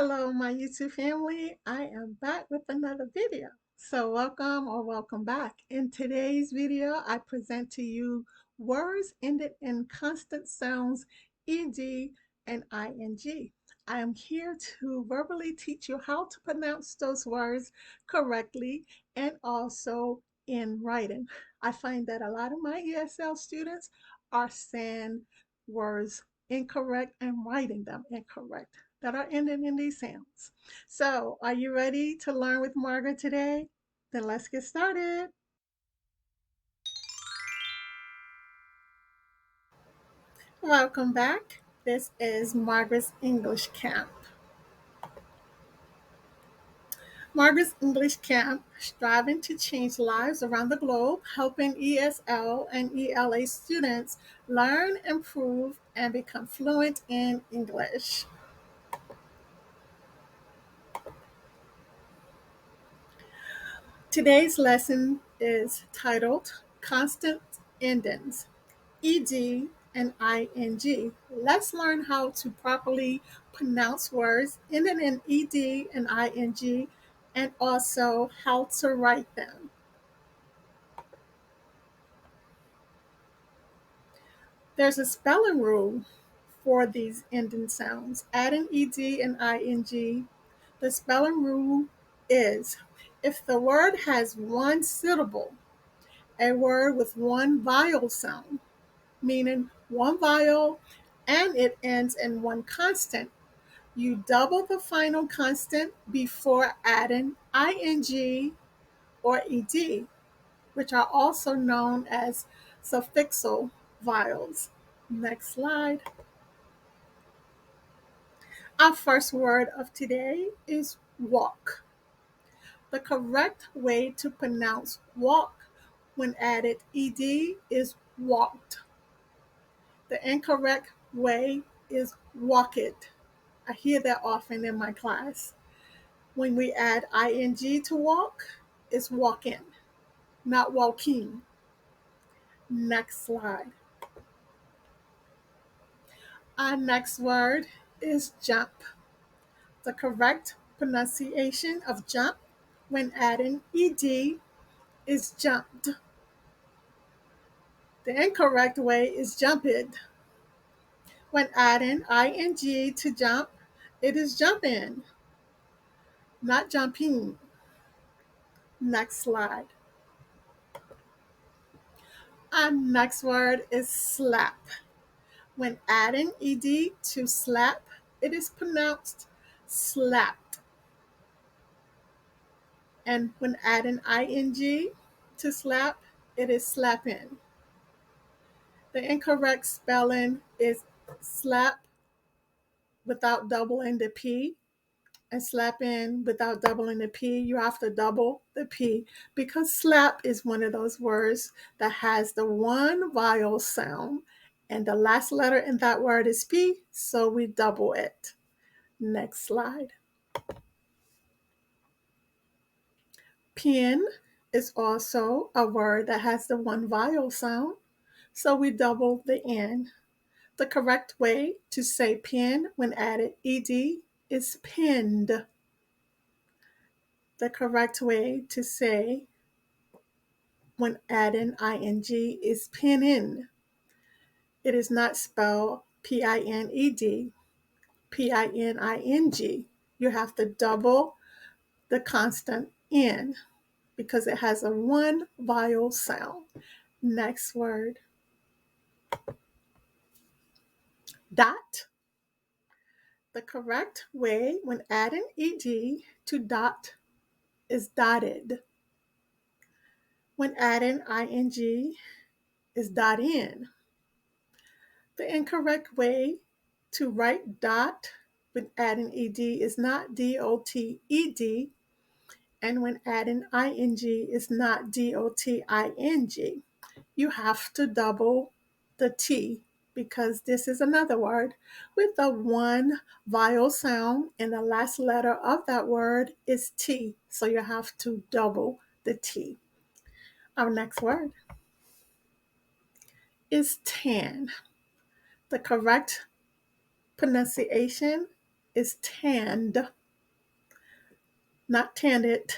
Hello, my YouTube family. I am back with another video. So, welcome or welcome back. In today's video, I present to you words ended in constant sounds ed and ing. I am here to verbally teach you how to pronounce those words correctly and also in writing. I find that a lot of my ESL students are saying words incorrect and writing them incorrect that are ending in these sounds. So, are you ready to learn with Margaret today? Then let's get started. Welcome back. This is Margaret's English Camp. Margaret's English Camp, striving to change lives around the globe, helping ESL and ELA students learn, improve, and become fluent in English. Today's lesson is titled Constant Endings, ed and ing. Let's learn how to properly pronounce words ending in ed and ing and also how to write them. There's a spelling rule for these ending sounds. Adding ed and ing, the spelling rule is if the word has one syllable, a word with one vowel sound, meaning one vowel, and it ends in one constant, you double the final constant before adding ing or ed, which are also known as suffixal vowels. Next slide. Our first word of today is walk. The correct way to pronounce walk when added ed is walked. The incorrect way is walk it. I hear that often in my class. When we add ing to walk, it's walk in, not walking. Next slide. Our next word is jump. The correct pronunciation of jump when adding ed is jumped. The incorrect way is jumped. When adding ing to jump, it is jumping, not jumping. Next slide. Our next word is slap. When adding ed to slap, it is pronounced slapped. And when adding ing to slap, it is slapping. The incorrect spelling is slap without doubling the P, and slap in without doubling the P. You have to double the P because slap is one of those words that has the one vowel sound, and the last letter in that word is P, so we double it. Next slide. Pen is also a word that has the one vowel sound, so we double the N. The correct way to say pen when added ed is pinned. The correct way to say when adding ing is pinning. It is not spelled pined, pining. You have to double the constant N because it has a one vowel sound. Next word. Dot. The correct way when adding ed to dot is dotted. When adding ing is dot in. The incorrect way to write dot when adding ed is not dot-ed, and when adding ing is not dot-ing. You have to double the T because this is another word with a one vowel sound, and the last letter of that word is T, so you have to double the T. Our next word is tan. The correct pronunciation is tanned, not tanned.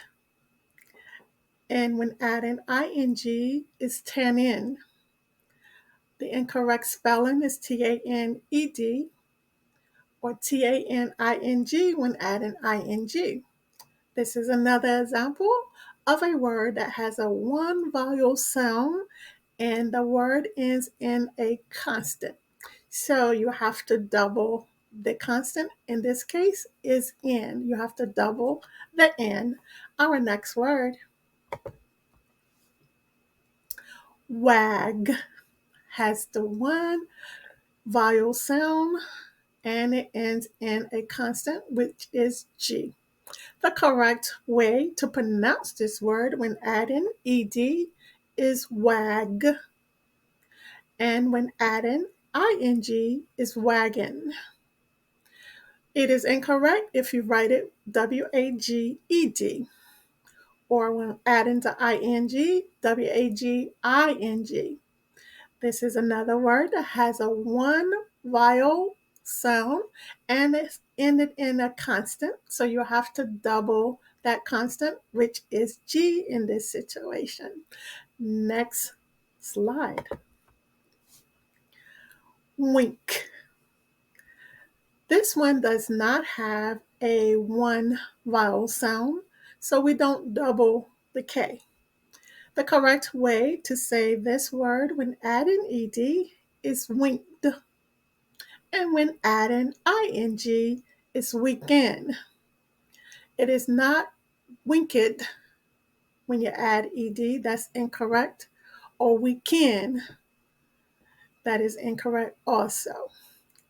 And when adding ing is tannin. The incorrect spelling is T-A-N-E-D or T-A-N-I-N-G when adding ing. This is another example of a word that has a one vowel sound and the word ends in a consonant. So you have to double the consonant. In this case is N. You have to double the N. Our next word, wag, has the one vowel sound and it ends in a consonant, which is G. The correct way to pronounce this word when adding ed is wag, and when adding ing is wagon. It is incorrect if you write it waged, or when adding to ing, waging. This is another word that has a one vowel sound and it's ended in a consonant. So you have to double that consonant, which is G in this situation. Next slide. Wink. This one does not have a one vowel sound, so we don't double the K. The correct way to say this word when adding ed is winked. And when adding ing, it's weekend. It is not winked when you add ed, that's incorrect, or weekend, that is incorrect also.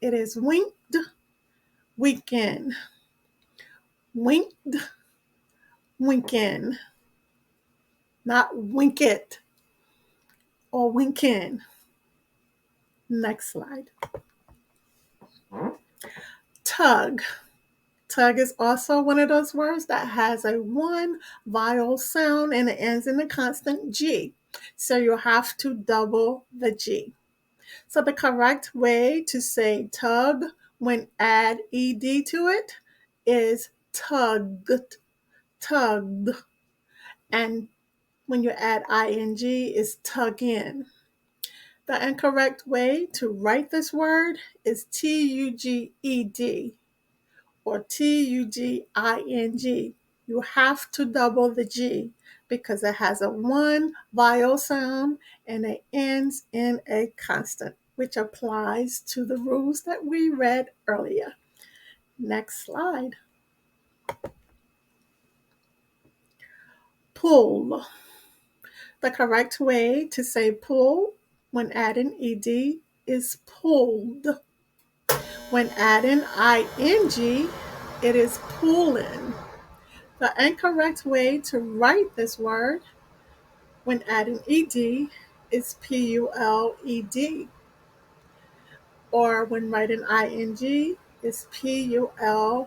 It is winked, weekend, winked, weekend, not wink it or winking. Next slide. Tug. Tug is also one of those words that has a one vowel sound and it ends in a consonant G. So you have to double the G. So the correct way to say tug when add ed to it is tugged, tugged. And when you add ing is tug in. The incorrect way to write this word is tuged or tuging. You have to double the G because it has a one vowel sound and it ends in a consonant, which applies to the rules that we read earlier. Next slide. Pull. The correct way to say pull when adding ed is pulled. When adding ing, it is pulling. The incorrect way to write this word when adding ed is puled, or when writing ing is puling.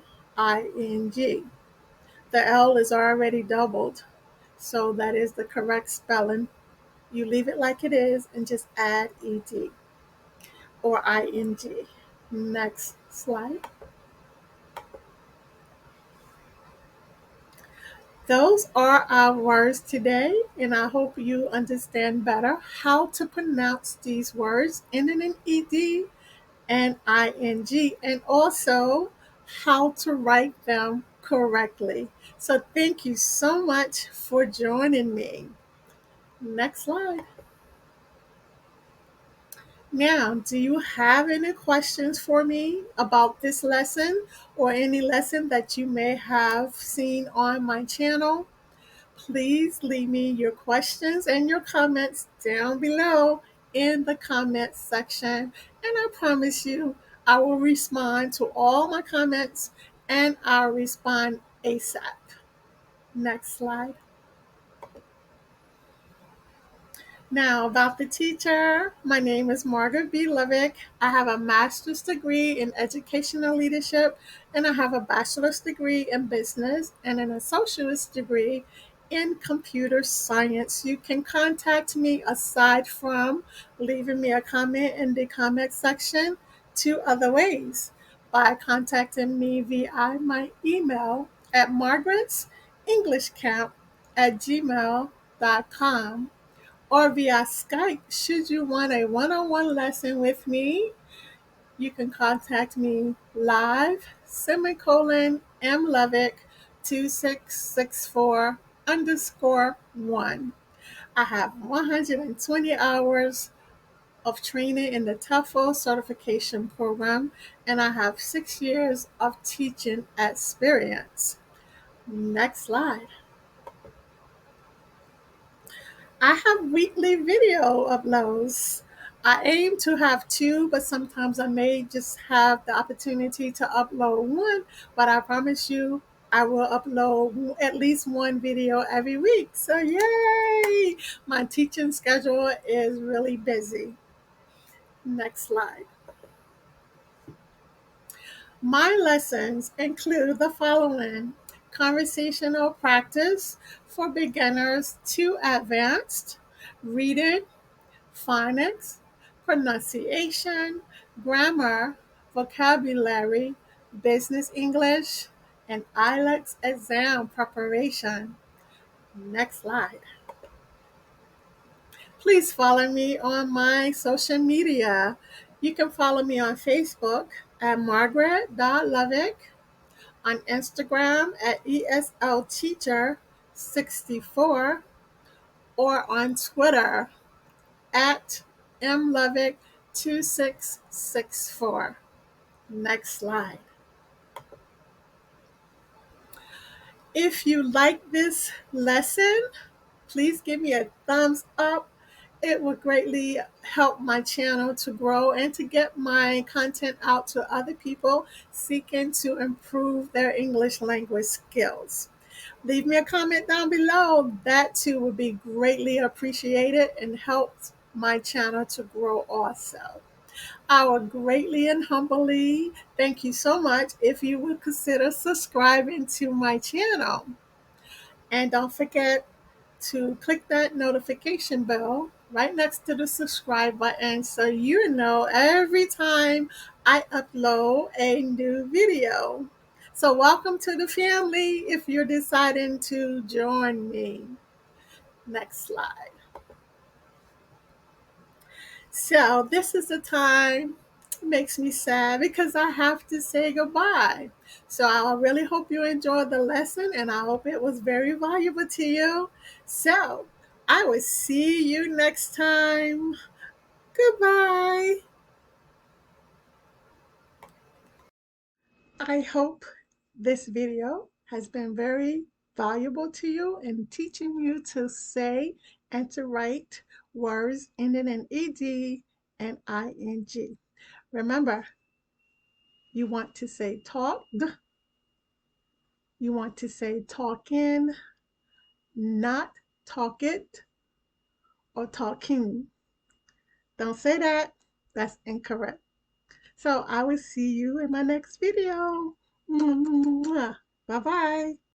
The L is already doubled, so that is the correct spelling. You leave it like it is and just add ed or ing. Next slide. Those are our words today, and I hope you understand better how to pronounce these words ending in ed and ing, and also how to write them correctly. So thank you so much for joining me. Next slide. Now, do you have any questions for me about this lesson or any lesson that you may have seen on my channel? Please leave me your questions and your comments down below in the comments section. And I promise you, I will respond to all my comments and I'll respond ASAP. Next slide. Now, about the teacher, my name is Margaret B. Levick. I have a master's degree in educational leadership, and I have a bachelor's degree in business and an associate's degree in computer science. You can contact me aside from leaving me a comment in the comment section 2 other ways. by contacting me via my email at margaretsenglishcamp@gmail.com or via Skype. Should you want a one-on-one lesson with me, you can contact me live, mlovick 2664 underscore 1. I have 120 hours of training in the TEFL certification program, and I have 6 years of teaching experience. Next slide. I have weekly video uploads. I aim to have two, but sometimes I may just have the opportunity to upload one. But I promise you, I will upload at least one video every week. So, yay! My teaching schedule is really busy. Next slide. My lessons include the following: conversational practice for beginners to advanced, reading, phonics, pronunciation, grammar, vocabulary, business English, and IELTS exam preparation. Next slide. Please follow me on my social media. You can follow me on Facebook at Margaret.Lovick, on Instagram at ESLTeacher64, or on Twitter at mlovick2664. Next slide. If you like this lesson, please give me a thumbs up. It would greatly help my channel to grow and to get my content out to other people seeking to improve their English language skills. Leave me a comment down below. That too would be greatly appreciated and helps my channel to grow also. I would greatly and humbly thank you so much if you would consider subscribing to my channel. And don't forget to click that notification bell right next to the subscribe button so you know every time I upload a new video. So welcome to the family if you're deciding to join me. Next slide. So this is the time. It makes me sad because I have to say goodbye. So I really hope you enjoyed the lesson and I hope it was very valuable to you. So I will see you next time. Goodbye. I hope this video has been very valuable to you in teaching you to say and to write words ending in ed and ing. Remember, you want to say talked, you want to say talking, not talk it or talking. Don't say that. That's incorrect. So I will see you in my next video. Bye-bye.